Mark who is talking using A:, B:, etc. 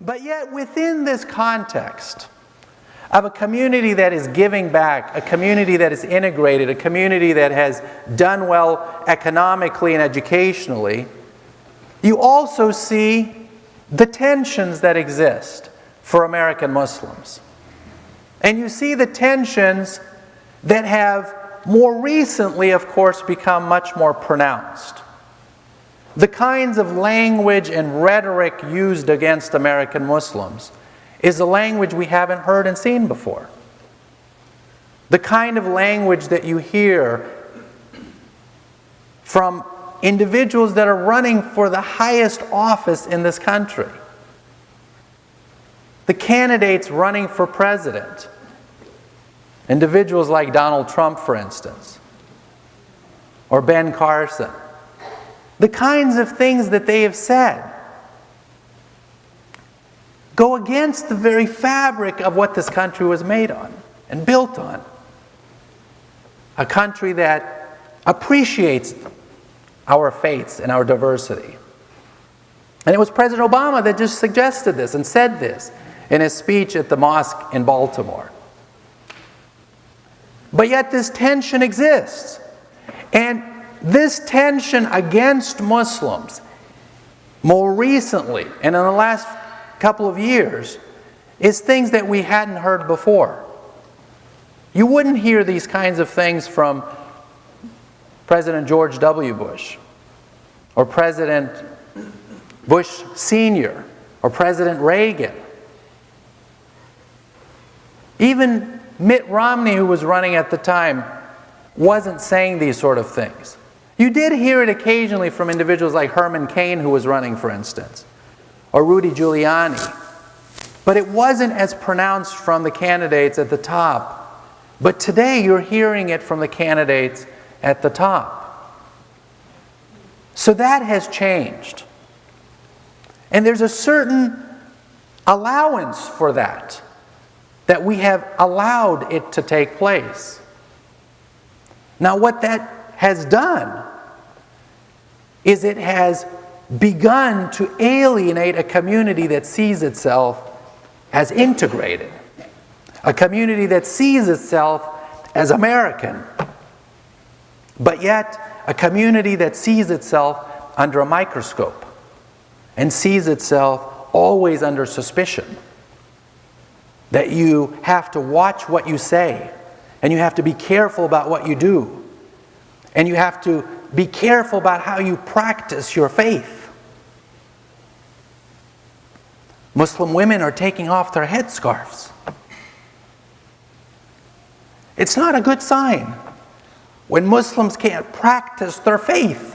A: But yet within this context of a community that is giving back, a community that is integrated, a community that has done well economically and educationally, you also see the tensions that exist for American Muslims. And you see the tensions that have more recently, of course, become much more pronounced. The kinds of language and rhetoric used against American Muslims is a language we haven't heard and seen before. The kind of language that you hear from individuals that are running for the highest office in this country. The candidates running for president. Individuals like Donald Trump, for instance, or Ben Carson. The kinds of things that they have said go against the very fabric of what this country was made on and built on. A country that appreciates our faiths and our diversity. And it was President Obama that just suggested this and said this in his speech at the mosque in Baltimore. But yet this tension exists. And this tension against Muslims, more recently and in the last couple of years, is things that we hadn't heard before. You wouldn't hear these kinds of things from President George W. Bush, or President Bush Sr., or President Reagan. Even Mitt Romney, who was running at the time, wasn't saying these sort of things. You did hear it occasionally from individuals like Herman Cain, who was running, for instance, or Rudy Giuliani. But it wasn't as pronounced from the candidates at the top. But today you're hearing it from the candidates at the top. So that has changed. And there's a certain allowance for that we have allowed it to take place. Now what that has done is it has begun to alienate a community that sees itself as integrated, a community that sees itself as American, but yet a community that sees itself under a microscope and sees itself always under suspicion. That you have to watch what you say, and you have to be careful about what you do, and you have to be careful about how you practice your faith. Muslim women are taking off their headscarves. It's not a good sign when Muslims can't practice their faith.